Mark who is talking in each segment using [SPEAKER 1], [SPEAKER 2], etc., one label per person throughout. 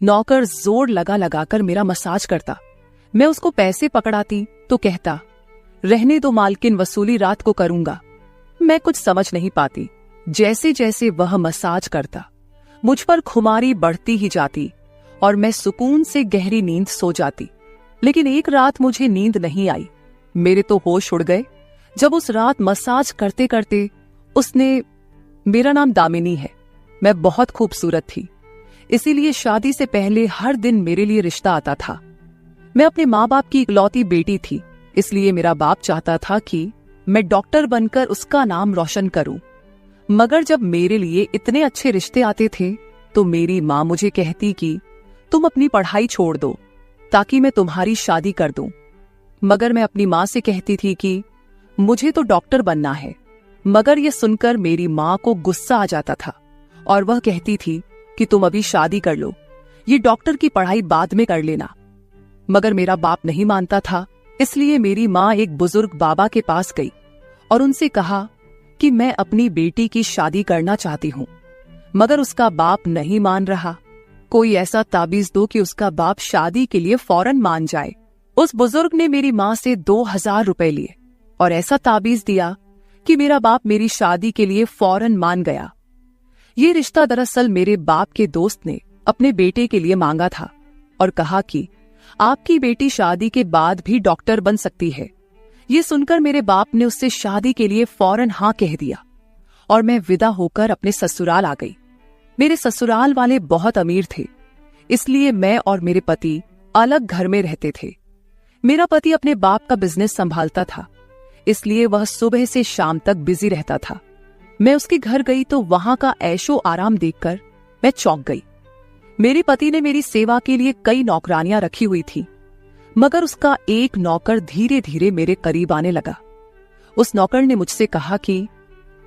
[SPEAKER 1] नौकर जोर लगा लगाकर मेरा मसाज करता। मैं उसको पैसे पकड़ाती तो कहता, रहने दो मालकिन, वसूली रात को करूंगा। मैं कुछ समझ नहीं पाती। जैसे जैसे वह मसाज करता मुझ पर खुमारी बढ़ती ही जाती और मैं सुकून से गहरी नींद सो जाती। लेकिन एक रात मुझे नींद नहीं आई। मेरे तो होश उड़ गए जब उस रात मसाज करते करते उसने, मेरा नाम दामिनी है, मैं बहुत खूबसूरत थी, इसीलिए शादी से पहले हर दिन मेरे लिए रिश्ता आता था। मैं अपने माँ बाप की इकलौती बेटी थी, इसलिए मेरा बाप चाहता था कि मैं डॉक्टर बनकर उसका नाम रोशन करूं। मगर जब मेरे लिए इतने अच्छे रिश्ते आते थे तो मेरी माँ मुझे कहती कि तुम अपनी पढ़ाई छोड़ दो ताकि मैं तुम्हारी शादी कर दूं। मगर मैं अपनी माँ से कहती थी कि मुझे तो डॉक्टर बनना है। मगर यह सुनकर मेरी माँ को गुस्सा आ जाता था और वह कहती थी कि तुम अभी शादी कर लो, ये डॉक्टर की पढ़ाई बाद में कर लेना। मगर मेरा बाप नहीं मानता था, इसलिए मेरी माँ एक बुजुर्ग बाबा के पास गई और उनसे कहा कि मैं अपनी बेटी की शादी करना चाहती हूँ। मगर उसका बाप नहीं मान रहा। कोई ऐसा ताबीज दो कि उसका बाप शादी के लिए फौरन मान जाए। उस बुजुर्ग ने मेरी माँ से 2000 रुपए लिए और ऐसा ताबीज दिया कि मेरा बाप मेरी शादी के लिए फौरन मान गया। ये रिश्ता दरअसल मेरे बाप के दोस्त ने अपने बेटे के लिए मांगा था और कहा कि आपकी बेटी शादी के बाद भी डॉक्टर बन सकती है। ये सुनकर मेरे बाप ने उससे शादी के लिए फौरन हाँ कह दिया और मैं विदा होकर अपने ससुराल आ गई। मेरे ससुराल वाले बहुत अमीर थे, इसलिए मैं और मेरे पति अलग घर में रहते थे। मेरा पति अपने बाप का बिजनेस संभालता था, इसलिए वह सुबह से शाम तक बिजी रहता था। मैं उसके घर गई तो वहां का ऐशो आराम देखकर मैं चौंक गई। मेरे पति ने मेरी सेवा के लिए कई नौकरानियां रखी हुई थी, मगर उसका एक नौकर धीरे धीरे मेरे करीब आने लगा। उस नौकर ने मुझसे कहा कि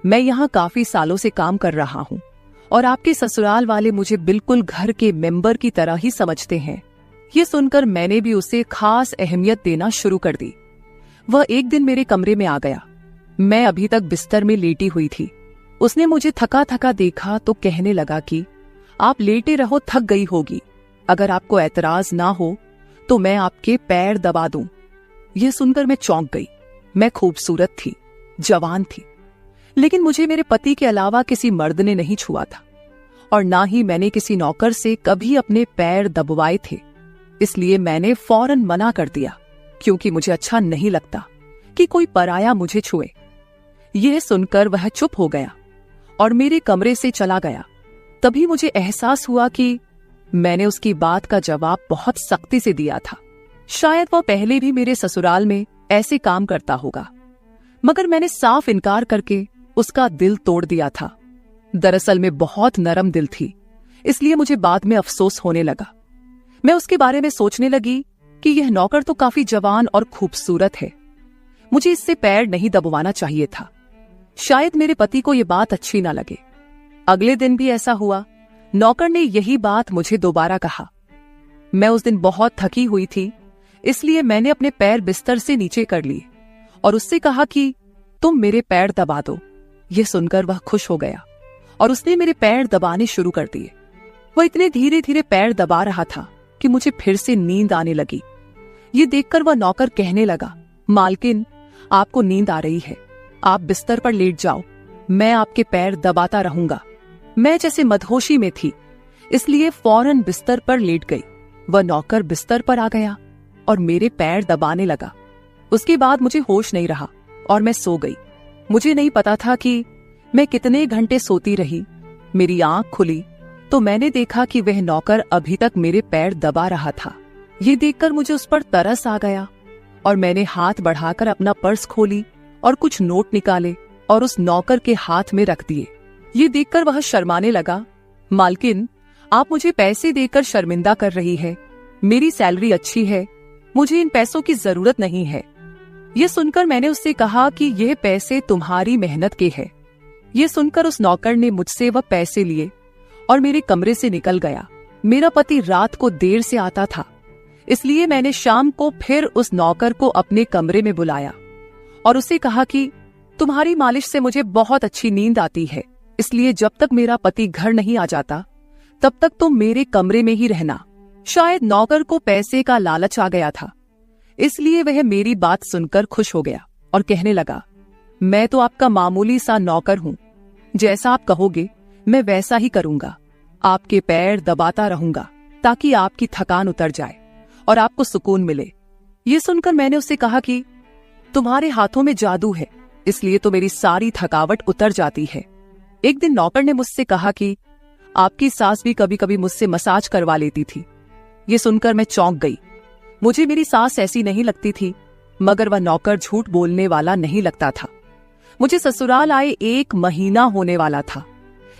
[SPEAKER 1] मैं यहाँ काफी सालों से काम कर रहा हूँ और आपके ससुराल वाले मुझे बिल्कुल घर के मेंबर की तरह ही समझते हैं। ये सुनकर मैंने भी उसे खास अहमियत देना शुरू कर दी। वह एक दिन मेरे कमरे में आ गया। मैं अभी तक बिस्तर में लेटी हुई थी। उसने मुझे थका थका देखा तो कहने लगा कि आप लेटे रहो, थक गई होगी। अगर आपको ऐतराज ना हो तो मैं आपके पैर दबा दूं। यह सुनकर मैं चौंक गई। मैं खूबसूरत थी, जवान थी, लेकिन मुझे मेरे पति के अलावा किसी मर्द ने नहीं छुआ था और ना ही मैंने किसी नौकर से कभी अपने पैर दबवाए थे। इसलिए मैंने फौरन मना कर दिया, क्योंकि मुझे अच्छा नहीं लगता कि कोई पराया मुझे छुए। यह सुनकर वह चुप हो गया और मेरे कमरे से चला गया। तभी मुझे एहसास हुआ कि मैंने उसकी बात का जवाब बहुत सख्ती से दिया था। शायद वह पहले भी मेरे ससुराल में ऐसे काम करता होगा, मगर मैंने साफ इनकार करके उसका दिल तोड़ दिया था। दरअसल मैं बहुत नरम दिल थी, इसलिए मुझे बाद में अफसोस होने लगा। मैं उसके बारे में सोचने लगी कि यह नौकर तो काफी जवान और खूबसूरत है, मुझे इससे पैर नहीं दबवाना चाहिए था। शायद मेरे पति को यह बात अच्छी ना लगे। अगले दिन भी ऐसा हुआ। नौकर ने यही बात मुझे दोबारा कहा। मैं उस दिन बहुत थकी हुई थी, इसलिए मैंने अपने पैर बिस्तर से नीचे कर लिए और उससे कहा कि तुम मेरे पैर दबा दो। यह सुनकर वह खुश हो गया और उसने मेरे पैर दबाने शुरू कर दिए। वह इतने धीरे धीरे पैर दबा रहा था कि मुझे फिर से नींद आने लगी। ये देखकर वह नौकर कहने लगा, मालकिन, आपको नींद आ रही है, आप बिस्तर पर लेट जाओ, मैं आपके पैर दबाता रहूंगा। मैं जैसे मदहोशी में थी, इसलिए फौरन बिस्तर पर लेट गई। वह नौकर बिस्तर पर आ गया और मेरे पैर दबाने लगा। उसके बाद मुझे होश नहीं रहा और मैं सो गई। मुझे नहीं पता था कि मैं कितने घंटे सोती रही। मेरी आंख खुली तो मैंने देखा कि वह नौकर अभी तक मेरे पैर दबा रहा था। ये देखकर मुझे उस पर तरस आ गया और मैंने हाथ बढ़ाकर अपना पर्स खोली और कुछ नोट निकाले और उस नौकर के हाथ में रख दिए। ये देखकर वह शर्माने लगा। मालकिन, आप मुझे पैसे देकर शर्मिंदा कर रही है। मेरी सैलरी अच्छी है, मुझे इन पैसों की जरूरत नहीं है। ये सुनकर मैंने उससे कहा कि यह पैसे तुम्हारी मेहनत के हैं। ये सुनकर उस नौकर ने मुझसे वह पैसे लिए और मेरे कमरे से निकल गया। मेरा पति रात को देर से आता था, इसलिए मैंने शाम को फिर उस नौकर को अपने कमरे में बुलाया और उससे कहा कि तुम्हारी मालिश से मुझे बहुत अच्छी नींद आती है, इसलिए जब तक मेरा पति घर नहीं आ जाता तब तक तुम मेरे कमरे में ही रहना। शायद नौकर को पैसे का लालच आ गया था, इसलिए वह मेरी बात सुनकर खुश हो गया और कहने लगा, मैं तो आपका मामूली सा नौकर हूं, जैसा आप कहोगे मैं वैसा ही करूंगा। आपके पैर दबाता रहूंगा ताकि आपकी थकान उतर जाए और आपको सुकून मिले। ये सुनकर मैंने उससे कहा कि तुम्हारे हाथों में जादू है, इसलिए तो मेरी सारी थकावट उतर जाती है। एक दिन नौकर ने मुझसे कहा कि आपकी सास भी कभी कभी मुझसे मसाज करवा लेती थी। ये सुनकर मैं चौंक गई। मुझे मेरी सास ऐसी नहीं लगती थी, मगर वह नौकर झूठ बोलने वाला नहीं लगता था। मुझे ससुराल आए 1 महीना होने वाला था,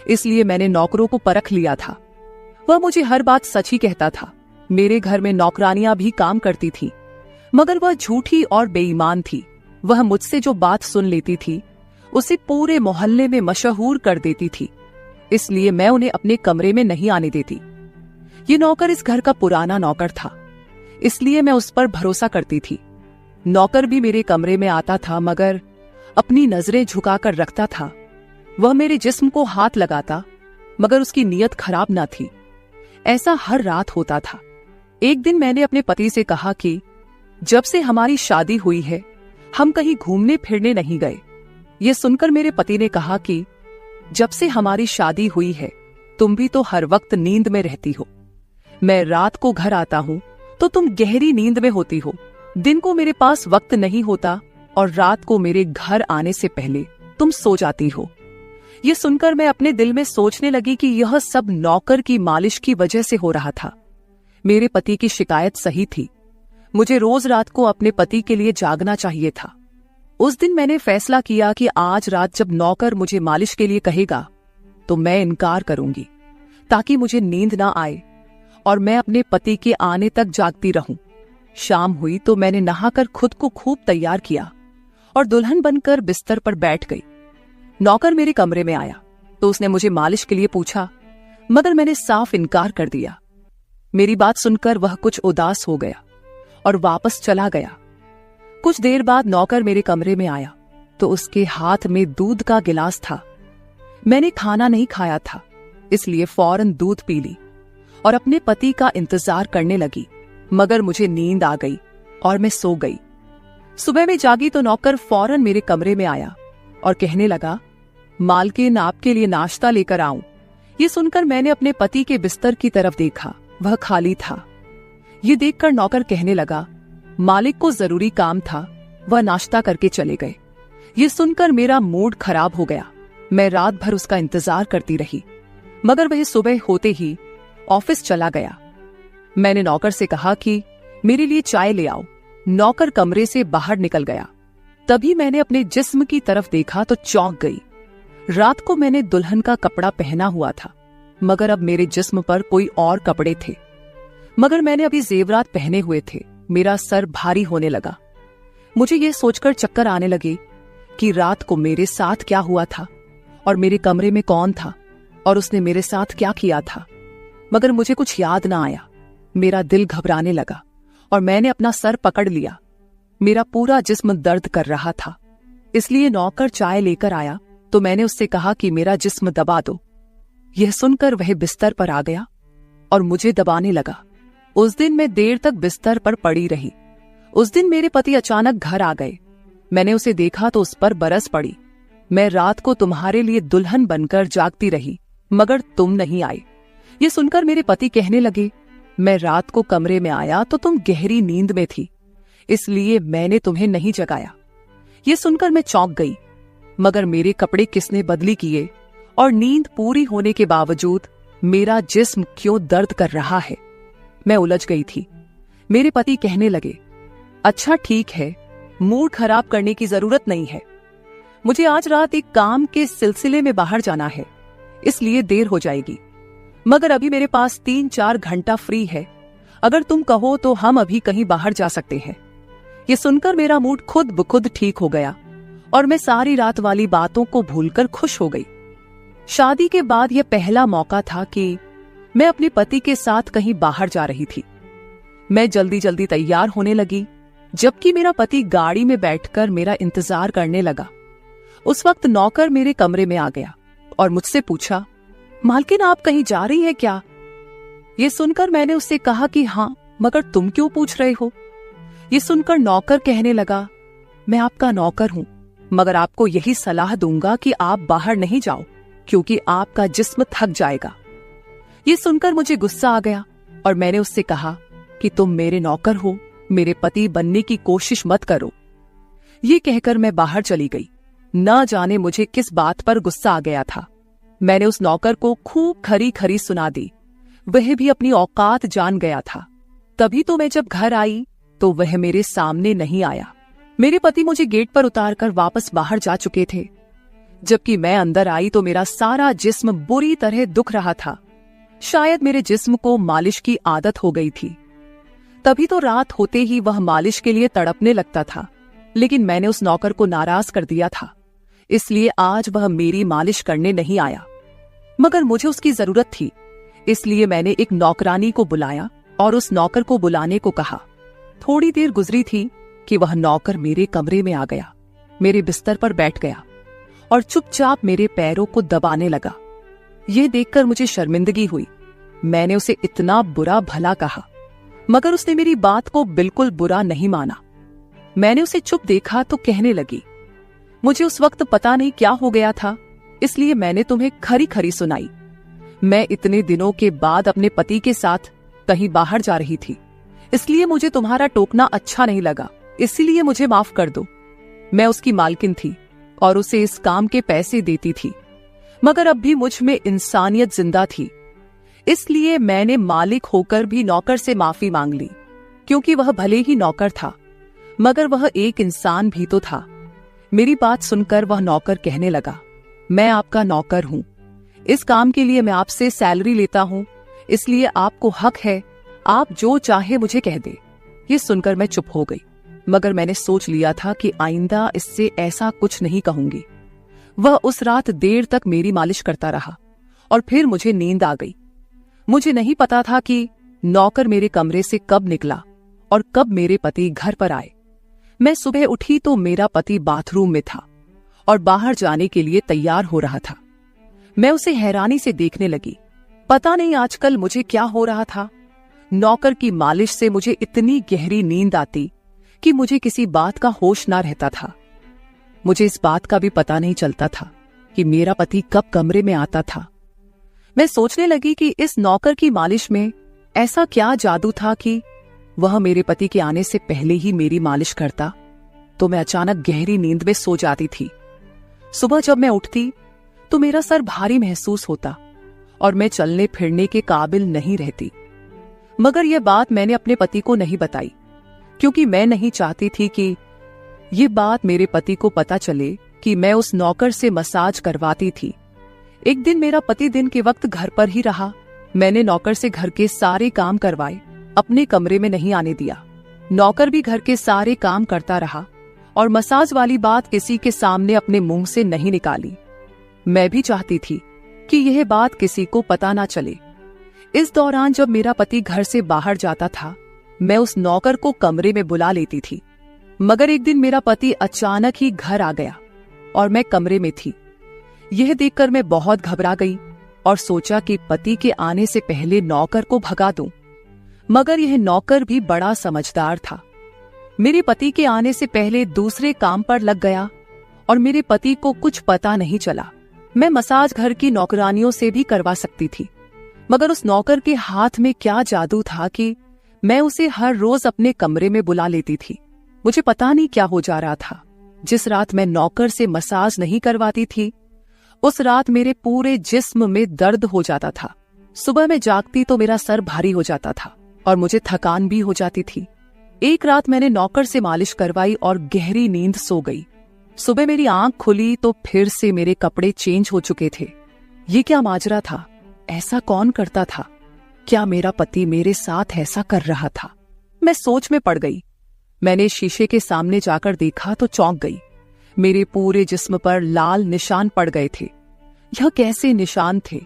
[SPEAKER 1] इसलिए मैंने नौकरों को परख लिया था। वह मुझे हर बात सच ही कहता था। मेरे घर में नौकरानियां भी काम करती थी, मगर वह झूठी और बेईमान थी। वह मुझसे जो बात सुन लेती थी उसे पूरे मोहल्ले में मशहूर कर देती थी, इसलिए मैं उन्हें अपने कमरे में नहीं आने देती। ये नौकर इस घर का पुराना नौकर था, इसलिए मैं उस पर भरोसा करती थी। नौकर भी मेरे कमरे में आता था, मगर अपनी नजरें झुकाकर रखता था। वह मेरे जिस्म को हाथ लगाता, मगर उसकी नीयत खराब न थी। ऐसा हर रात होता था। एक दिन मैंने अपने पति से कहा कि जब से हमारी शादी हुई है हम कहीं घूमने फिरने नहीं गए। ये सुनकर मेरे पति ने कहा कि जब से हमारी शादी हुई है तुम भी तो हर वक्त नींद में रहती हो। मैं रात को घर आता हूं तो तुम गहरी नींद में होती हो। दिन को मेरे पास वक्त नहीं होता और रात को मेरे घर आने से पहले तुम सो जाती हो। ये सुनकर मैं अपने दिल में सोचने लगी कि यह सब नौकर की मालिश की वजह से हो रहा था। मेरे पति की शिकायत सही थी। मुझे रोज रात को अपने पति के लिए जागना चाहिए था। उस दिन मैंने फैसला किया कि आज रात जब नौकर मुझे मालिश के लिए कहेगा तो मैं इनकार करूंगी, ताकि मुझे नींद ना आए और मैं अपने पति के आने तक जागती रहूं। शाम हुई तो मैंने नहाकर खुद को खूब तैयार किया और दुल्हन बनकर बिस्तर पर बैठ गई। नौकर मेरे कमरे में आया तो उसने मुझे मालिश के लिए पूछा, मगर मैंने साफ इनकार कर दिया। मेरी बात सुनकर वह कुछ उदास हो गया और वापस चला गया। कुछ देर बाद नौकर मेरे कमरे में आया तो उसके हाथ में दूध का गिलास था। मैंने खाना नहीं खाया था, इसलिए फौरन दूध पी ली और अपने पति का इंतजार करने लगी, मगर मुझे नींद आ गई और मैं सो गई। सुबह में जागी तो नौकर फौरन मेरे कमरे में आया और कहने लगा, मालकिन आपके लिए नाश्ता लेकर आऊं। ये सुनकर मैंने अपने पति के बिस्तर की तरफ देखा, वह खाली था। ये देखकर नौकर कहने लगा, मालिक को जरूरी काम था, वह नाश्ता करके चले गए। ये सुनकर मेरा मूड खराब हो गया। मैं रात भर उसका इंतजार करती रही, मगर वह सुबह होते ही ऑफिस चला गया। मैंने नौकर से कहा कि मेरे लिए चाय ले आओ। नौकर कमरे से बाहर निकल गया। तभी मैंने अपने जिस्म की तरफ देखा तो चौंक गई। रात को मैंने दुल्हन का कपड़ा पहना हुआ था, मगर अब मेरे जिस्म पर कोई और कपड़े थे। मगर मैंने अभी जेवरात पहने हुए थे। मेरा सर भारी होने लगा। मुझे यह सोचकर चक्कर आने लगे कि रात को मेरे साथ क्या हुआ था और मेरे कमरे में कौन था और उसने मेरे साथ क्या किया था। मगर मुझे कुछ याद ना आया। मेरा दिल घबराने लगा और मैंने अपना सर पकड़ लिया। मेरा पूरा जिस्म दर्द कर रहा था, इसलिए नौकर चाय लेकर आया तो मैंने उससे कहा कि मेरा जिस्म दबा दो। यह सुनकर वह बिस्तर पर आ गया और मुझे दबाने लगा। उस दिन मैं देर तक बिस्तर पर पड़ी रही। उस दिन मेरे पति अचानक घर आ गए। मैंने उसे देखा तो उस पर बरस पड़ी। मैं रात को तुम्हारे लिए दुल्हन बनकर जागती रही, मगर तुम नहीं आए। ये सुनकर मेरे पति कहने लगे, मैं रात को कमरे में आया तो तुम गहरी नींद में थी, इसलिए मैंने तुम्हें नहीं जगाया। ये सुनकर मैं चौंक गई, मगर मेरे कपड़े किसने बदली किए और नींद पूरी होने के बावजूद मेरा जिस्म क्यों दर्द कर रहा है। मैं उलझ गई थी। मेरे पति कहने लगे, अच्छा ठीक है, मूड खराब करने की जरूरत नहीं है। मुझे आज रात एक काम के सिलसिले में बाहर जाना है, इसलिए देर हो जाएगी, मगर अभी मेरे पास 3-4 घंटा फ्री है। अगर तुम कहो तो हम अभी कहीं बाहर जा सकते हैं। ये सुनकर मेरा मूड खुद ब खुद ठीक हो गया और मैं सारी रात वाली बातों को भूलकर खुश हो गई। शादी के बाद यह पहला मौका था कि मैं अपने पति के साथ कहीं बाहर जा रही थी। मैं जल्दी जल्दी तैयार होने लगी, जबकि मेरा पति गाड़ी में बैठकर मेरा इंतजार करने लगा। उस वक्त नौकर मेरे कमरे में आ गया और मुझसे पूछा, मालकिन, आप कहीं जा रही हैं क्या? ये सुनकर मैंने उससे कहा कि हाँ, मगर तुम क्यों पूछ रहे हो? ये सुनकर नौकर कहने लगा, मैं आपका नौकर हूं, मगर आपको यही सलाह दूंगा कि आप बाहर नहीं जाओ, क्योंकि आपका जिस्म थक जाएगा। ये सुनकर मुझे गुस्सा आ गया और मैंने उससे कहा कि तुम मेरे नौकर हो, मेरे पति बनने की कोशिश मत करो। ये कहकर मैं बाहर चली गई। न जाने मुझे किस बात पर गुस्सा आ गया था। मैंने उस नौकर को खूब खरी खरी सुना दी। वह भी अपनी औकात जान गया था। तभी तो मैं जब घर आई तो वह मेरे सामने नहीं आया। मेरे पति मुझे गेट पर उतारकर वापस बाहर जा चुके थे। जबकि मैं अंदर आई तो मेरा सारा जिस्म बुरी तरह दुख रहा था। शायद मेरे जिस्म को मालिश की आदत हो गई थी। तभी तो रात होते ही वह मालिश के लिए तड़पने लगता था। लेकिन मैंने उस नौकर को नाराज कर दिया था, इसलिए आज वह मेरी मालिश करने नहीं आया। मगर मुझे उसकी जरूरत थी, इसलिए मैंने एक नौकरानी को बुलाया और उस नौकर को बुलाने को कहा। थोड़ी देर गुजरी थी कि वह नौकर मेरे कमरे में आ गया, मेरे बिस्तर पर बैठ गया और चुपचाप मेरे पैरों को दबाने लगा। यह देखकर मुझे शर्मिंदगी हुई। मैंने उसे इतना बुरा भला कहा, मगर उसने मेरी बात को बिल्कुल बुरा नहीं माना। मैंने उसे चुप देखा तो कहने लगी, मुझे उस वक्त पता नहीं क्या हो गया था, इसलिए मैंने तुम्हें खरी खरी सुनाई। मैं इतने दिनों के बाद अपने पति के साथ कहीं बाहर जा रही थी, इसलिए मुझे तुम्हारा टोकना अच्छा नहीं लगा, इसलिए मुझे माफ कर दो। मैं उसकी मालकिन थी और उसे इस काम के पैसे देती थी, मगर अब भी मुझ में इंसानियत जिंदा थी, इसलिए मैंने मालिक होकर भी नौकर से माफी मांग ली। क्योंकि वह भले ही नौकर था, मगर वह एक इंसान भी तो था। मेरी बात सुनकर वह नौकर कहने लगा, मैं आपका नौकर हूं, इस काम के लिए मैं आपसे सैलरी लेता हूं, इसलिए आपको हक है, आप जो चाहे मुझे कह दे। ये सुनकर मैं चुप हो गई, मगर मैंने सोच लिया था कि आइंदा इससे ऐसा कुछ नहीं कहूंगी। वह उस रात देर तक मेरी मालिश करता रहा और फिर मुझे नींद आ गई। मुझे नहीं पता था कि नौकर मेरे कमरे से कब निकला और कब मेरे पति घर पर आए। मैं सुबह उठी तो मेरा पति बाथरूम में था और बाहर जाने के लिए तैयार हो रहा था। मैं उसे हैरानी से देखने लगी। पता नहीं आजकल मुझे क्या हो रहा था। नौकर की मालिश से मुझे इतनी गहरी नींद आती कि मुझे किसी बात का होश ना रहता था। मुझे इस बात का भी पता नहीं चलता था कि मेरा पति कब कमरे में आता था। मैं सोचने लगी कि इस नौकर की मालिश में ऐसा क्या जादू था कि वह मेरे पति के आने से पहले ही मेरी मालिश करता, तो मैं अचानक गहरी नींद में सो जाती थी। सुबह जब मैं उठती तो मेरा सर भारी महसूस होता और मैं चलने फिरने के काबिल नहीं रहती। मगर यह बात मैंने अपने पति को नहीं बताई, क्योंकि मैं नहीं चाहती थी कि ये बात मेरे पति को पता चले कि मैं उस नौकर से मसाज करवाती थी। एक दिन मेरा पति दिन के वक्त घर पर ही रहा। मैंने नौकर से घर के सारे काम करवाए, अपने कमरे में नहीं आने दिया। नौकर भी घर के सारे काम करता रहा और मसाज वाली बात किसी के सामने अपने मुंह से नहीं निकाली। मैं भी चाहती थी कि यह बात किसी को पता ना चले। इस दौरान जब मेरा पति घर से बाहर जाता था, मैं उस नौकर को कमरे में बुला लेती थी। मगर एक दिन मेरा पति अचानक ही घर आ गया और मैं कमरे में थी। यह देखकर मैं बहुत घबरा गई और सोचा कि पति के आने से पहले नौकर को भगा दूं। मगर यह नौकर भी बड़ा समझदार था। मेरे पति के आने से पहले दूसरे काम पर लग गया और मेरे पति को कुछ पता नहीं चला। मैं मसाज घर की नौकरानियों से भी करवा सकती थी, मगर उस नौकर के हाथ में क्या जादू था कि मैं उसे हर रोज अपने कमरे में बुला लेती थी। मुझे पता नहीं क्या हो जा रहा था। जिस रात मैं नौकर से मसाज नहीं करवाती थी, उस रात मेरे पूरे जिस्म में दर्द हो जाता था। सुबह में जागती तो मेरा सर भारी हो जाता था और मुझे थकान भी हो जाती थी। एक रात मैंने नौकर से मालिश करवाई और गहरी नींद सो गई। सुबह मेरी आंख खुली तो फिर से मेरे कपड़े चेंज हो चुके थे। ये क्या माजरा था? ऐसा कौन करता था? क्या मेरा पति मेरे साथ ऐसा कर रहा था? मैं सोच में पड़ गई। मैंने शीशे के सामने जाकर देखा तो चौंक गई। मेरे पूरे जिस्म पर लाल निशान पड़ गए थे। यह कैसे निशान थे?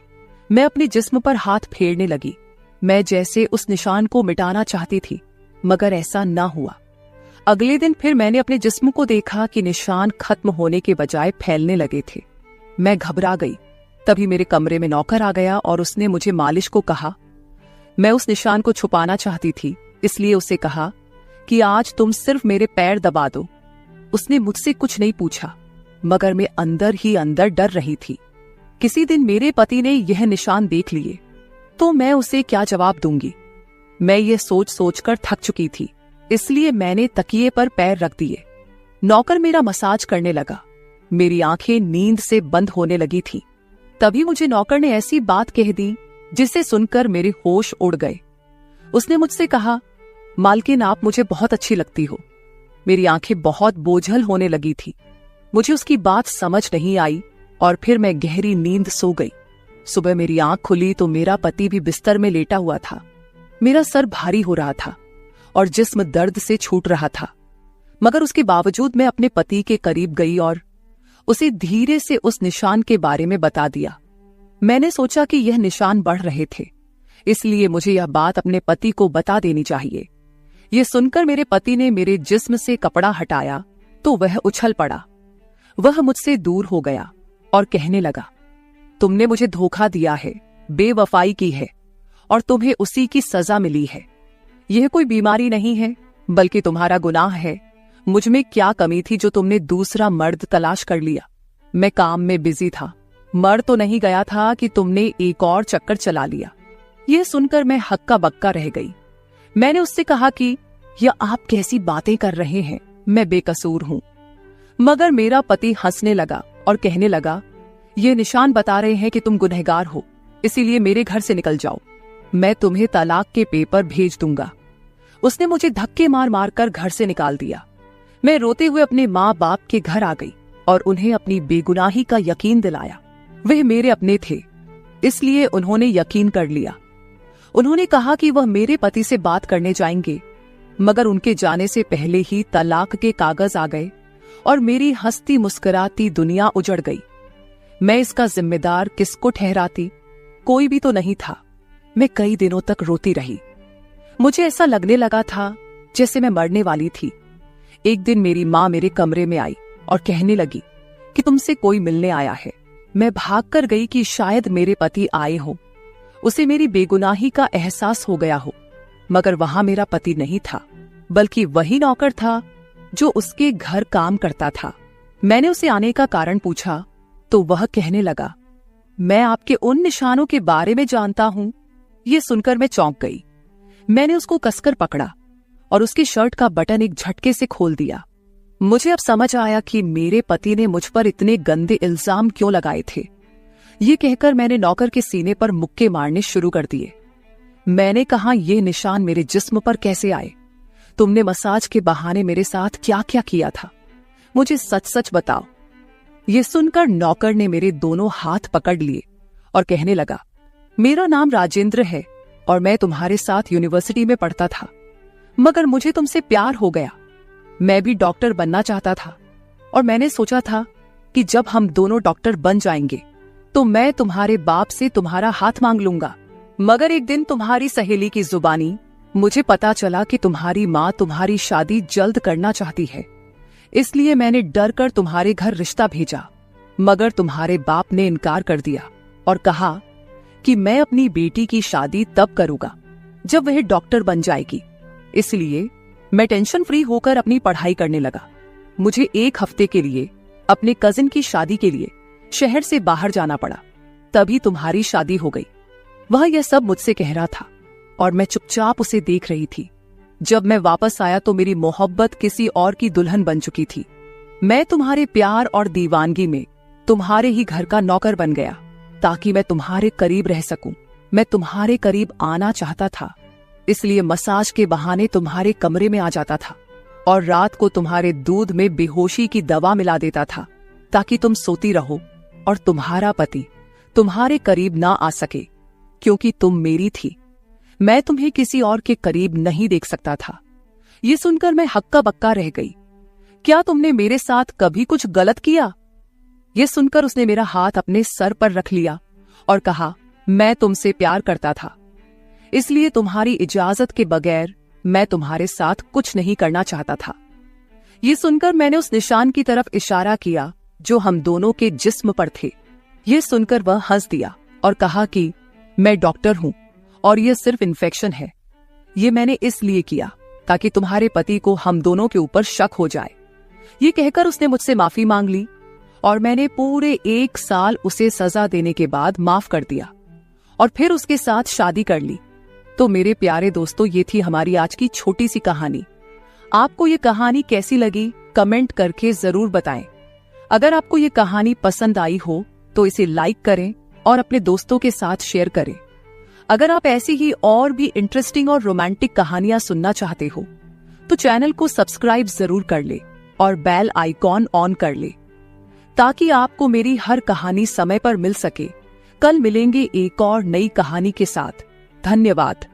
[SPEAKER 1] मैं अपने जिस्म पर हाथ फेरने लगी। मैं जैसे उस निशान को मिटाना चाहती थी, मगर ऐसा ना हुआ। अगले दिन फिर मैंने अपने जिस्म को देखा कि निशान खत्म होने के बजाय फैलने लगे थे। मैं घबरा गई। तभी मेरे कमरे में नौकर आ गया और उसने मुझे मालिश को कहा। मैं उस निशान को छुपाना चाहती थी, इसलिए उसे कहा कि आज तुम सिर्फ मेरे पैर दबा दो। उसने मुझसे कुछ नहीं पूछा, मगर मैं अंदर ही अंदर डर रही थी। किसी दिन मेरे पति ने यह निशान देख लिए तो मैं उसे क्या जवाब दूंगी। मैं ये सोच सोचकर थक चुकी थी, इसलिए मैंने तकिए पर पैर रख दिए। नौकर मेरा मसाज करने लगा। मेरी आंखें नींद से बंद होने लगी थी। तभी मुझे नौकर ने ऐसी बात कह दी जिसे सुनकर मेरे होश उड़ गए। उसने मुझसे कहा, मालकिन आप मुझे बहुत अच्छी लगती हो। मेरी आंखें बहुत बोझल होने लगी थी। मुझे उसकी बात समझ नहीं आई और फिर मैं गहरी नींद सो गई। सुबह मेरी आंख खुली तो मेरा पति भी बिस्तर में लेटा हुआ था। मेरा सर भारी हो रहा था और जिस्म दर्द से छूट रहा था, मगर उसके बावजूद मैं अपने पति के करीब गई और उसे धीरे से उस निशान के बारे में बता दिया। मैंने सोचा कि यह निशान बढ़ रहे थे, इसलिए मुझे यह बात अपने पति को बता देनी चाहिए। यह सुनकर मेरे पति ने मेरे जिस्म से कपड़ा हटाया तो वह उछल पड़ा। वह मुझसे दूर हो गया और कहने लगा, तुमने मुझे धोखा दिया है, बेवफाई की है और तुम्हें उसी की सजा मिली है। यह कोई बीमारी नहीं है, बल्कि तुम्हारा गुनाह है। मुझ में क्या कमी थी जो तुमने दूसरा मर्द तलाश कर लिया। मैं काम में बिजी था, मर तो नहीं गया था कि तुमने एक और चक्कर चला लिया। यह सुनकर मैं हक्का बक्का रह गई। मैंने उससे कहा कि यह आप कैसी बातें कर रहे हैं, मैं बेकसूर हूं। मगर मेरा पति हंसने लगा और कहने लगा, ये निशान बता रहे हैं कि तुम गुनहगार हो, इसीलिए मेरे घर से निकल जाओ, मैं तुम्हें तलाक के पेपर भेज दूंगा। उसने मुझे धक्के मार मार कर घर से निकाल दिया। मैं रोते हुए अपने माँ बाप के घर आ गई और उन्हें अपनी बेगुनाही का यकीन दिलाया। वह मेरे अपने थे, इसलिए उन्होंने यकीन कर लिया। उन्होंने कहा कि वह मेरे पति से बात करने जाएंगे, मगर उनके जाने से पहले ही तलाक के कागज आ गए और मेरी हंसती मुस्कुराती दुनिया उजड़ गई। मैं इसका जिम्मेदार किसको ठहराती? कोई भी तो नहीं था। मैं कई दिनों तक रोती रही। मुझे ऐसा लगने लगा था जैसे मैं मरने वाली थी। एक दिन मेरी माँ मेरे कमरे में आई और कहने लगी कि तुमसे कोई मिलने आया है। मैं भागकर गई कि शायद मेरे पति आए हो, उसे मेरी बेगुनाही का एहसास हो गया हो। मगर वहां मेरा पति नहीं था, बल्कि वही नौकर था जो उसके घर काम करता था। मैंने उसे आने का कारण पूछा तो वह कहने लगा, मैं आपके उन निशानों के बारे में जानता हूं। यह सुनकर मैं चौंक गई। मैंने उसको कसकर पकड़ा और उसकी शर्ट का बटन एक झटके से खोल दिया। मुझे अब समझ आया कि मेरे पति ने मुझ पर इतने गंदे इल्जाम क्यों लगाए थे। ये कहकर मैंने नौकर के सीने पर मुक्के मारने शुरू कर दिए। मैंने कहा, ये निशान मेरे जिस्म पर कैसे आए? तुमने मसाज के बहाने मेरे साथ क्या क्या किया था? मुझे सच सच बताओ। ये सुनकर नौकर ने मेरे दोनों हाथ पकड़ लिए और कहने लगा, मेरा नाम राजेंद्र है और मैं तुम्हारे साथ यूनिवर्सिटी में पढ़ता था, मगर मुझे तुमसे प्यार हो गया। मैं भी डॉक्टर बनना चाहता था और मैंने सोचा था कि जब हम दोनों डॉक्टर बन जाएंगे तो मैं तुम्हारे बाप से तुम्हारा हाथ मांग लूंगा। मगर एक दिन तुम्हारी सहेली की जुबानी मुझे पता चला कि तुम्हारी माँ तुम्हारी शादी जल्द करना चाहती है, इसलिए मैंने डर कर तुम्हारे घर रिश्ता भेजा। मगर तुम्हारे बाप ने इनकार कर दिया और कहा कि मैं अपनी बेटी की शादी तब करूंगा जब वह डॉक्टर बन जाएगी। इसलिए मैं टेंशन फ्री होकर अपनी पढ़ाई करने लगा। मुझे एक हफ्ते के लिए अपने कजिन की शादी के लिए शहर से बाहर जाना पड़ा। तभी तुम्हारी शादी हो गई। वह यह सब मुझसे कह रहा था और मैं चुपचाप उसे देख रही थी। जब मैं वापस आया तो मेरी मोहब्बत किसी और की दुल्हन बन चुकी थी। मैं तुम्हारे प्यार और दीवानगी में तुम्हारे ही घर का नौकर बन गया ताकि मैं तुम्हारे करीब रह सकूं। मैं तुम्हारे करीब आना चाहता था, इसलिए मसाज के बहाने तुम्हारे कमरे में आ जाता था और रात को तुम्हारे दूध में बेहोशी की दवा मिला देता था ताकि तुम सोती रहो और तुम्हारा पति तुम्हारे करीब ना आ सके, क्योंकि तुम मेरी थी। मैं तुम्हें किसी और के करीब नहीं देख सकता था। ये सुनकर मैं हक्का बक्का रह गई। क्या तुमने मेरे साथ कभी कुछ गलत किया? ये सुनकर उसने मेरा हाथ अपने सर पर रख लिया और कहा, मैं तुमसे प्यार करता था, इसलिए तुम्हारी इजाजत के बगैर मैं तुम्हारे साथ कुछ नहीं करना चाहता था। ये सुनकर मैंने उस निशान की तरफ इशारा किया जो हम दोनों के जिस्म पर थे। ये सुनकर वह हंस दिया और कहा कि मैं डॉक्टर हूं और यह सिर्फ इन्फेक्शन है। ये मैंने इसलिए किया ताकि तुम्हारे पति को हम दोनों के ऊपर शक हो जाए। ये कहकर उसने मुझसे माफी मांग ली और मैंने पूरे 1 साल उसे सजा देने के बाद माफ कर दिया और फिर उसके साथ शादी कर ली। तो मेरे प्यारे दोस्तों, ये थी हमारी आज की छोटी सी कहानी। आपको ये कहानी कैसी लगी कमेंट करके जरूर बताएं। अगर आपको ये कहानी पसंद आई हो तो इसे लाइक करें और अपने दोस्तों के साथ शेयर करें। अगर आप ऐसी ही और भी इंटरेस्टिंग और रोमांटिक कहानियां सुनना चाहते हो तो चैनल को सब्सक्राइब जरूर कर ले और बेल आइकॉन ऑन कर ले ताकि आपको मेरी हर कहानी समय पर मिल सके। कल मिलेंगे एक और नई कहानी के साथ। धन्यवाद।